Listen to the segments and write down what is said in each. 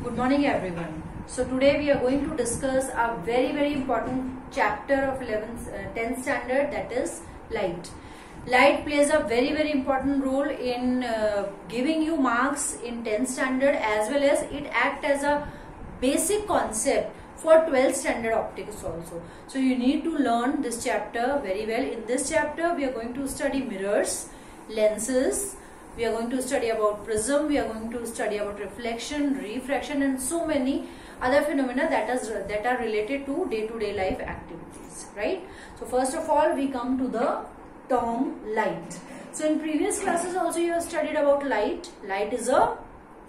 Good morning everyone. So today we are going to discuss a very important chapter of 10th standard, that is light. Light plays a very important role in giving you marks in 10th standard, as well as it acts as a basic concept for 12th standard optics also. So you need to learn this chapter very well. In this chapter we are going to study mirrors, lenses, we are going to study about prism, we are going to study about reflection, refraction, and so many other phenomena that are related to day-to-day life activities, right? So first of all, we come to the term light. So in previous classes also you have studied about light. Light is a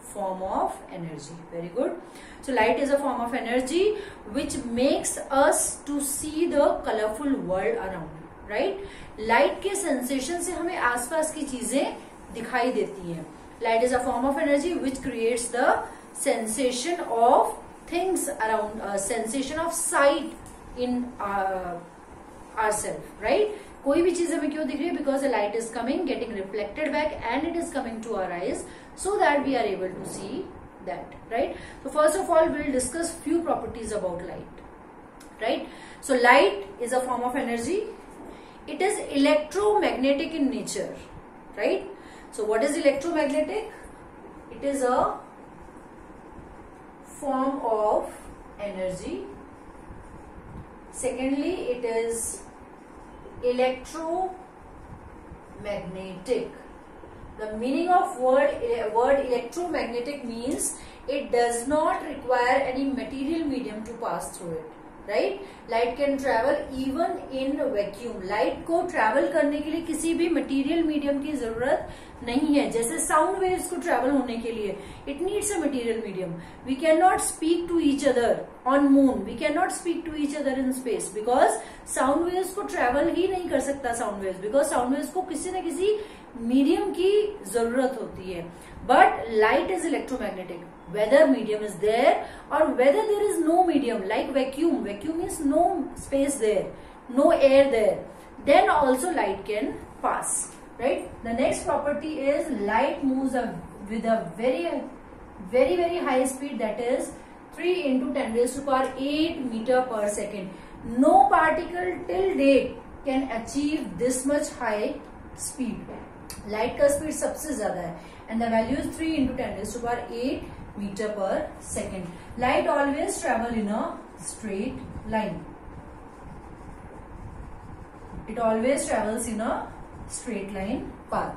form of energy. Very good. So light is a form of energy which makes us to see the colorful world around, right? Light के sensation से हमें आसपास की चीजें दिखाई देती हैं. Light is a form of energy which creates the sensation of things around us, sensation of sight in ourselves, right? कोई भी चीज हमें क्यों दिख रही है? Because the light is coming, getting reflected back, and it is coming to our eyes, so that we are able to see that, right? So first of all, we will discuss few properties about light, right? So light is a form of energy. It is electromagnetic in nature, right? So what is electromagnetic? It is a form of energy. Secondly, it is electromagnetic. The meaning of word electromagnetic means it does not require any material medium to pass through it, right? Light can travel even in vacuum. Light को travel करने के लिए किसी भी material medium की जरूरत नहीं है. जैसे sound waves को travel होने के लिए it needs a material medium. We cannot speak to each other on moon. We cannot speak to each other in space because sound waves को travel ही नहीं कर सकता sound waves, because sound waves को किसी न किसी medium की जरूरत होती है. But light is electromagnetic. Whether medium is there or whether there is no medium, like vacuum. Vacuum means no space there, no air there. Then also light can pass, right? The next property is light moves with a very high speed, that is 3 into 10 raised to power 8 meter per second. No particle till date can achieve this much high speed. Light का speed सबसे ज्यादा है, and the value is 3 into 10 raised to power 8 meter per second. Light always travel in a straight line. It always travels in a straight line path.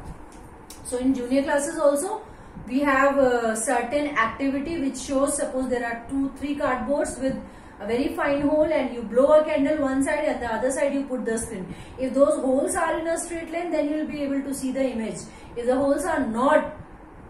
So in junior classes also we have a certain activity which shows, suppose there are 2-3 cardboards with a very fine hole, and you blow a candle one side and the other side you put the screen. If those holes are in a straight line, then you will be able to see the image. If the holes are not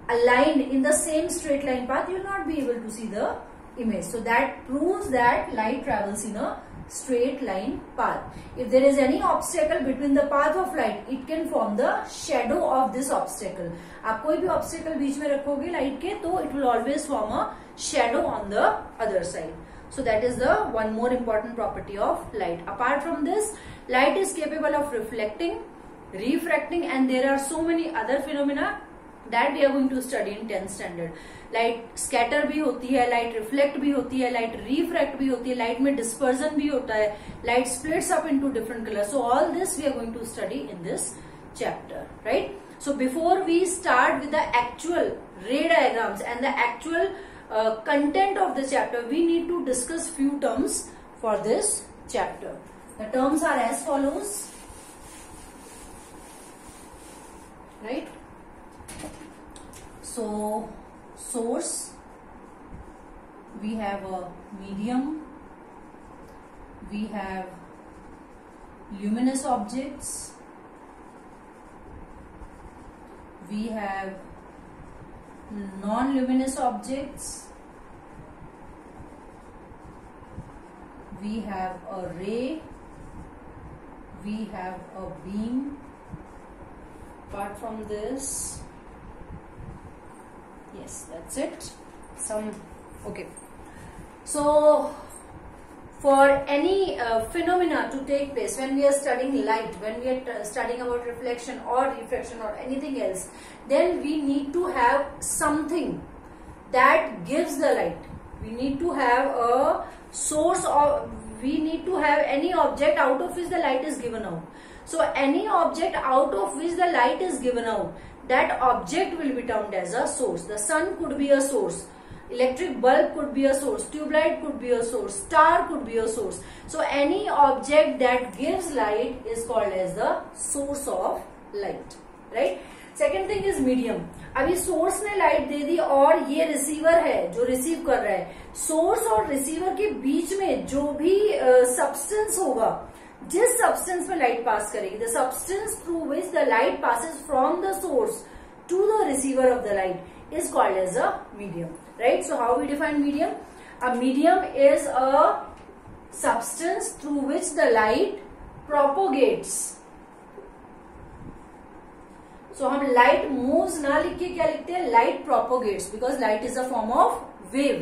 aligned in the same straight line path, you will not be able to see the image. So that proves that light travels in a straight line path. If there is any obstacle between the path of light, it can form the shadow of this obstacle. आप कोई भी obstacle बीच में रखोगे light के, तो it will always form a shadow on the other side. So that is the one more important property of light. Apart from this, light is capable of reflecting, refracting, and there are so many other phenomena that we are going to study in 10th standard. Light scatter भी होती है, light reflect भी होती है, light refract भी होती है, light में dispersion भी होता है, light splits up into different colors. So all this we are going to study in this chapter, right? So before we start with the actual ray diagrams and the actual content of the chapter, we need to discuss few terms for this chapter. The terms are as follows, right? So source, we have a medium, we have luminous objects, we have non-luminous objects, we have a ray, we have a beam. Apart from this, yes, that's it. Okay. So for any phenomena to take place, when we are studying light, when we are studying about reflection or refraction or anything else, then we need to have something that gives the light. We need to have a source of, we need to have any object out of which the light is given out. So any object out of which the light is given out, that object will be termed as a source. The sun could be a source, electric bulb could be a source, tube light could be a source, star could be a source. So any object that gives light is called as the source of light, right? Second thing is medium. अभी source ने light दे दी और ये receiver है जो receive कर रहा है. Source और रिसीवर के बीच में जो भी सब्सटेंस होगा, जिस सब्सटेंस में लाइट पास करेगी, the substance through which the light passes from the source to the receiver of the light is called as a medium, right? So how we define medium? A medium is a substance through which the light propagates. So हम light moves ना लिख के क्या लिखते हैं? Light propagates, because light is a form of wave.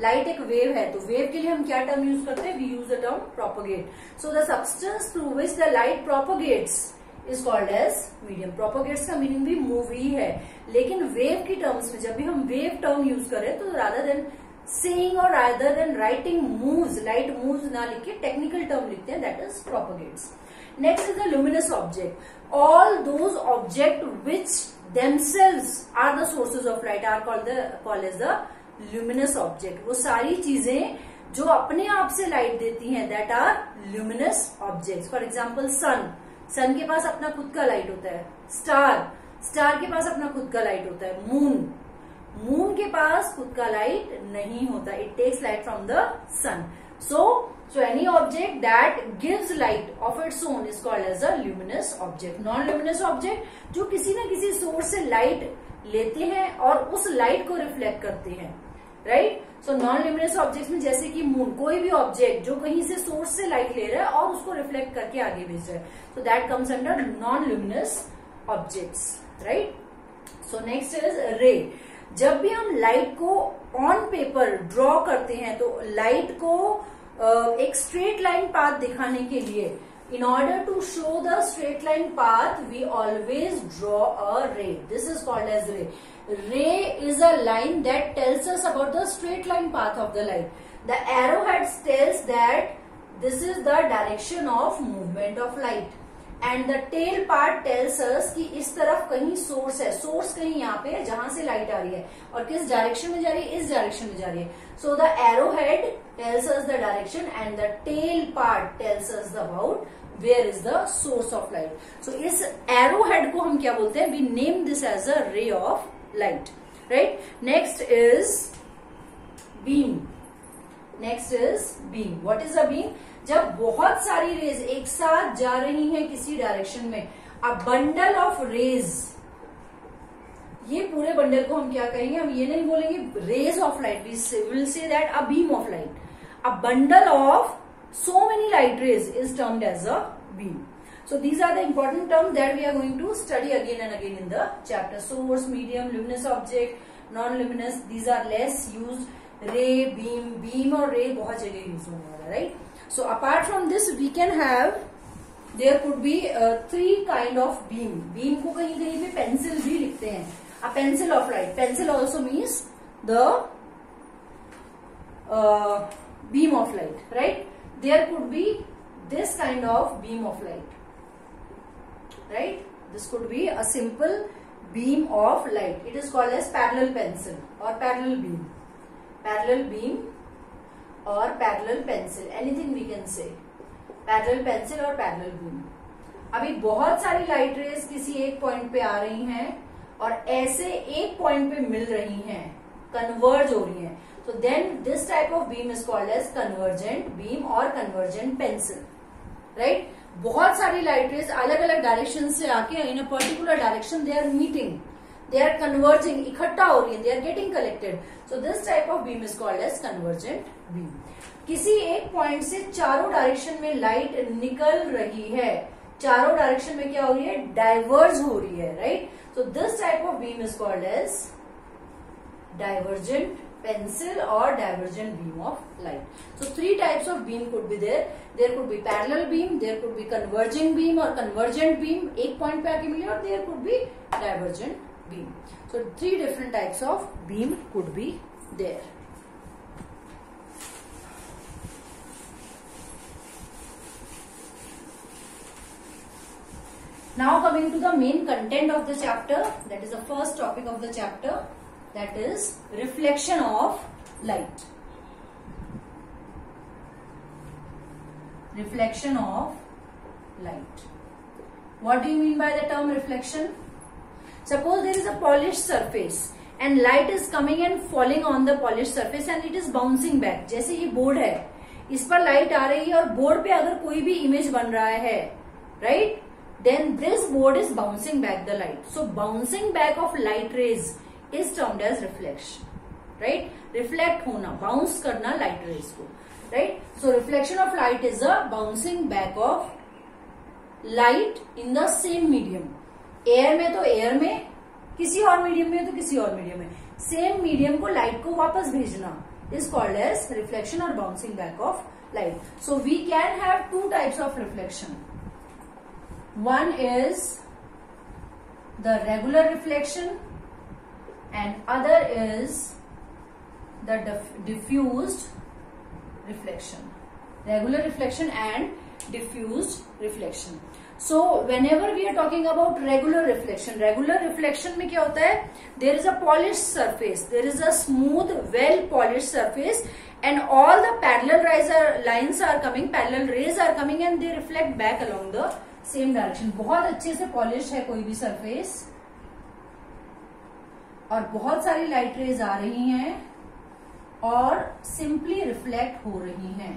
Light एक wave है, तो wave के लिए हम क्या term use करते हैं? We use the term propagate. So the substance through which the light propagates is called as medium. Propagates का meaning भी move ही है, लेकिन wave की terms में जब भी हम wave term use करें तो rather than saying or rather than writing moves, light moves ना लिख के technical term लिखते हैं, that is propagates. Next is the luminous object. All those objects which themselves are the sources of light are called as the luminous object. वो सारी चीजें जो अपने आप से लाइट देती हैं, that are luminous objects. For example, sun के पास अपना खुद का लाइट होता है. स्टार के पास अपना खुद का लाइट होता है. मून के पास खुद का लाइट नहीं होता. It takes light from the sun. So any object that gives light of its own is called as a luminous object. Non-luminous object जो किसी न किसी सोर्स से लाइट लेते हैं और उस लाइट को रिफ्लेक्ट करते हैं, राइट? सो नॉन-ल्यूमिनस ऑब्जेक्ट्स में जैसे कि मून, कोई भी ऑब्जेक्ट जो कहीं से सोर्स से लाइट ले रहा है और उसको रिफ्लेक्ट करके आगे भेज रहा है, so that comes under non-luminous objects, right? So next is ray. जब भी हम लाइट को ऑन पेपर ड्रॉ करते हैं तो लाइट को एक स्ट्रेट लाइन पाथ दिखाने के लिए, in order to show the straight line path, we always draw a ray. This is called as ray. Ray is a line that tells us about the straight line path of the light. The arrowhead tells that this is the direction of movement of light. And the tail part tells us कि इस तरफ कहीं source है, source कहीं यहाँ पे है जहां से लाइट आ रही है और किस डायरेक्शन में जा रही है, इस डायरेक्शन में जा रही है. So the arrowhead tells us the direction and the tail part tells us about where is the source of light. So इस arrowhead को हम क्या बोलते हैं? We name this as a ray of light, right? Next is beam. What is a beam? जब बहुत सारी raise एक साथ जा रही हैं किसी डायरेक्शन में, अ बंडल ऑफ रेज, ये पूरे बंडल को हम क्या कहेंगे? हम ये नहीं बोलेंगे rays of light, we will say that a beam of light. A bundle of so many light rays is termed as a beam. So these are the important terms that we are going to study again and again in the chapter. Source, medium, luminous object, non-luminous. These are less used. Ray, beam और ray बहुत जगह use होने वाला, right? So apart from this, we can have, there could be three kind of beam. Beam को कहीं कहीं पे pencil भी लिखते हैं. A pencil of light. Pencil also means the beam of light, right? There could be this kind of beam of light, right? This could be a simple beam of light. It is called as parallel pencil or parallel beam. Parallel beam or parallel pencil, anything we can say. Parallel pencil or parallel beam. अभी बहुत सारी light rays किसी एक point पे आ रही हैं और ऐसे एक पॉइंट पे मिल रही हैं, कन्वर्ज हो रही हैं. So then this type of beam is called as convergent beam or convergent pencil, right? बहुत सारी लाइट रेज अलग अलग डायरेक्शन से आके in a particular direction they are meeting, they are converging, इकट्ठा हो रही है, they are getting collected. So this type of beam is called as convergent beam. किसी एक पॉइंट से चारों डायरेक्शन में लाइट निकल रही है, चारों डायरेक्शन में क्या हो रही है? डाइवर्ज हो रही है, right? So this type of beam is called as divergent pencil or divergent beam of light. So three types of beam could be there. There could be parallel beam, there could be converging beam or convergent beam, एक point पे आके मिले, और there could be divergent beam. So 3 different types of beam could be there. Now coming to the main content of the chapter, that is the first topic of the chapter, that is reflection of light. Reflection of light. What do you mean by the term reflection? Suppose there is a polished surface and light is coming and falling on the polished surface and it is bouncing back. जैसे ये board है, इस पर light आ रही है और board पे अगर कोई भी इमेज बन रहा है, right? Then this board is bouncing back the light. So bouncing back of light rays is termed as reflection, right? Reflect होना, bounce करना light rays को, right? So reflection of light is a bouncing back of light in the same medium. Air में तो air में, किसी और medium में तो किसी और मीडियम में, सेम मीडियम को लाइट को वापस भेजना is called as reflection or bouncing back of light. So we can have 2 types of reflection. One is the regular reflection and other is the diffused reflection. Regular reflection and diffused reflection. So whenever we are talking about regular reflection में क्या होता है? There is a polished surface, there is a smooth, well polished surface, and all the parallel lines are coming, parallel rays are coming, and they reflect back along the same direction. बहुत अच्छे से polished है कोई भी surface, और बहुत सारी light rays आ रही हैं और simply reflect हो रही हैं,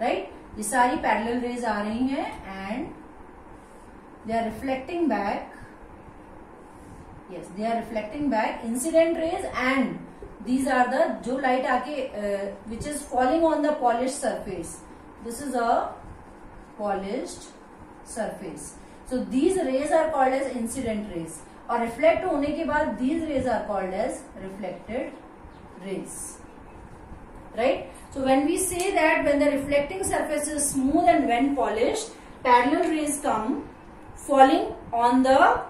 right? ये सारी parallel rays आ रही हैं and they are reflecting back. Yes, they are reflecting back incident rays, and these are the जो light आके which is falling on the polished surface. This is a polished surface. So these rays are called as incident rays. और reflect होने के बाद these rays are called as reflected rays. Right? So when we say that when the reflecting surface is smooth and when polished, parallel rays come falling on the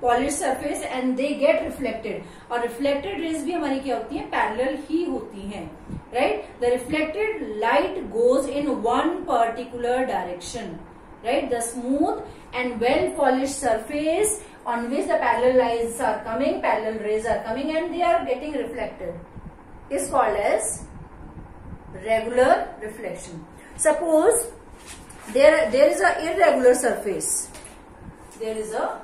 polished surface and they get reflected. और reflected rays भी हमारी क्या होती हैं? Parallel ही होती हैं, right? The reflected light goes in one particular direction, right? The smooth and well polished surface on which the parallel rays are coming, and they are getting reflected is called as regular reflection. Suppose there is a irregular surface. There is a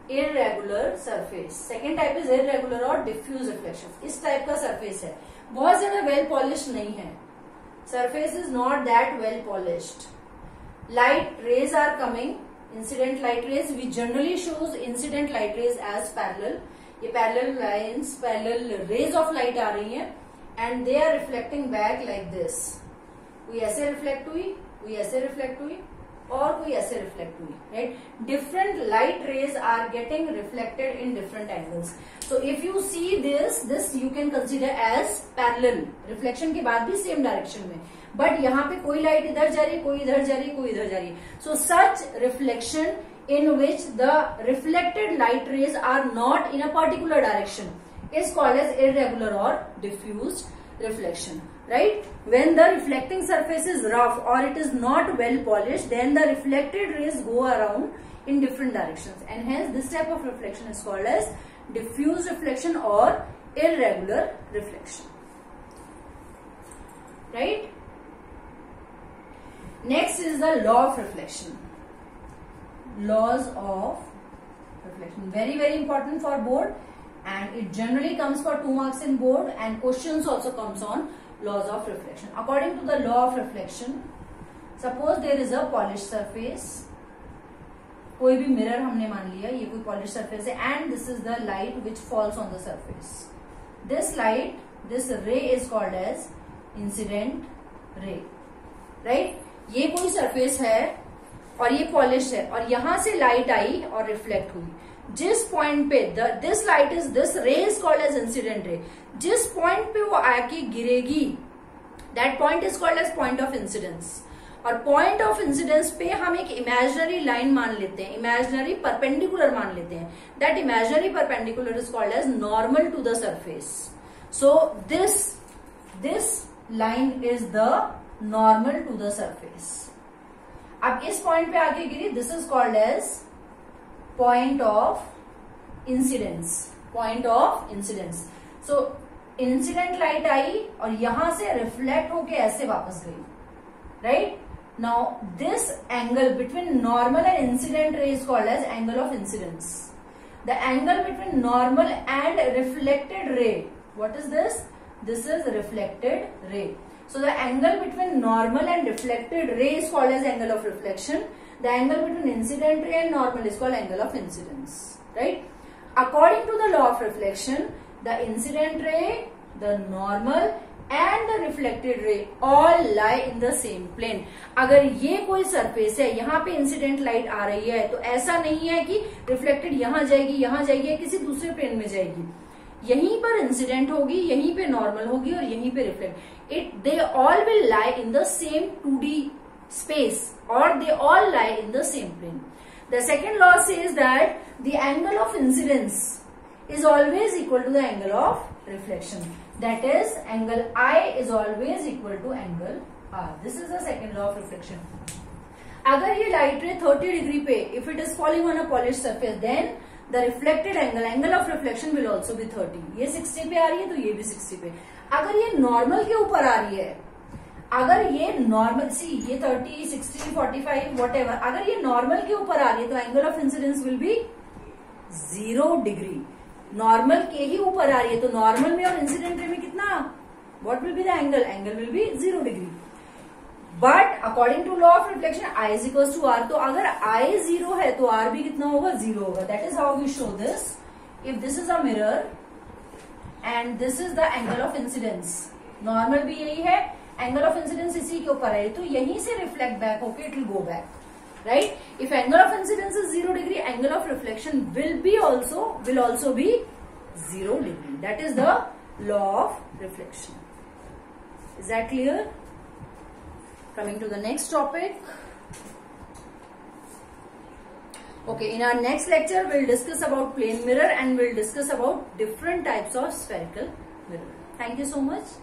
irregular surface. Second type is irregular or diffuse reflection. इस type का surface है, बहुत ज्यादा well polished नहीं है. Surface is not that well polished. Light rays are coming, incident light rays. We generally shows incident light rays as parallel. ये parallel lines, parallel rays of light आ रही हैं and they are reflecting back like this. कोई ऐसे reflect हुई, कोई ऐसे reflect हुई, और कोई ऐसे रिफ्लेक्ट हुई, right? Different light rays are getting reflected in different angles. So if you see this you can consider as parallel reflection के बाद भी सेम डायरेक्शन में, बट यहाँ पे कोई लाइट इधर जा रही, कोई इधर जा रही, कोई इधर जा रही. सो सच reflection in which the reflected light rays are not in a particular direction is called as irregular or diffused reflection, right? When the reflecting surface is rough or it is not well polished, then the reflected rays go around in different directions, and hence this type of reflection is called as diffuse reflection or irregular reflection, right? Next is the law of reflection. Laws of reflection, very very important for board, and it generally comes for 2 marks in board, and questions also comes on laws of reflection. According to the law of reflection, suppose there is a polished surface, कोई भी mirror हमने मान लिया, ये कोई polished surface है, and this is the light which falls on the surface. This light, this ray is called as incident ray, right? ये कोई surface है और ये पॉलिश है और यहां से लाइट आई और रिफ्लेक्ट हुई. जिस पॉइंट पे this light is this ray is called as incident ray. जिस पॉइंट पे वो आके गिरेगी that point is called as point of incidence. और पॉइंट ऑफ इंसिडेंस पे हम एक इमेजिनरी लाइन मान लेते हैं, इमेजिनरी परपेंडिकुलर मान लेते हैं. That imaginary perpendicular is called as normal to the surface. So this line is the normal to the surface. अब इस पॉइंट पे आगे गिरी, this is called as point of incidence. Point of incidence. So incident light I और यहां से reflect होके ऐसे वापस गई, right. Now this angle between normal and incident ray is called as angle of incidence. The angle between normal and reflected ray, what is this? This is reflected ray. So the angle between normal and reflected ray is called as angle of reflection. The angle between incident ray and normal is called angle of incidence, right? According to the law of reflection, the incident ray, the normal and the reflected ray all lie in the same plane. अगर ये कोई surface है, यहाँ पे incident light आ रही है, तो ऐसा नहीं है कि रिफ्लेक्टेड यहाँ जाएगी, यहाँ जाएगी या किसी दूसरे प्लेन में जाएगी. यहीं पर इंसिडेंट होगी, यहीं पे नॉर्मल होगी और यहीं पे reflect. They all will lie in the same 2D space or they all lie in the same plane. The second law says that the angle of incidence is always equal to the angle of reflection. That is, angle I is always equal to angle R. This is the second law of reflection. अगर ये light रे 30 degree पे, if it is falling on a polished surface, then the reflected angle of reflection will also be 30. ये 60 पे आ रही है तो ये भी 60 पे. अगर ये नॉर्मल के ऊपर आ रही है, अगर ये नॉर्मल, सी ये 30, 60, 45 whatever, अगर ये नॉर्मल के ऊपर आ रही है तो angle of incidence will be 0 degree. Normal के ही ऊपर आ रही है तो नॉर्मल में और इंसिडेंट रे में कितना, what will be the angle, angle will be 0 degree. But according to law of reflection I is equal to R, तो अगर I 0 है तो R भी कितना होगा, 0 होगा. That is how we show this. If this is a mirror and this is the angle of incidence, normal भी यही है, एंगल ऑफ इंसिडेंस इसी के ऊपर है, तो यहीं से रिफ्लेक्ट बैक होके it will go back, right? If angle of incidence is 0 degree, angle of reflection will also be 0 degree. That is the law of reflection. Is that clear? Coming to the next topic. Okay, in our next lecture, we'll discuss about plane mirror and we'll discuss about different types of spherical mirror. Thank you so much.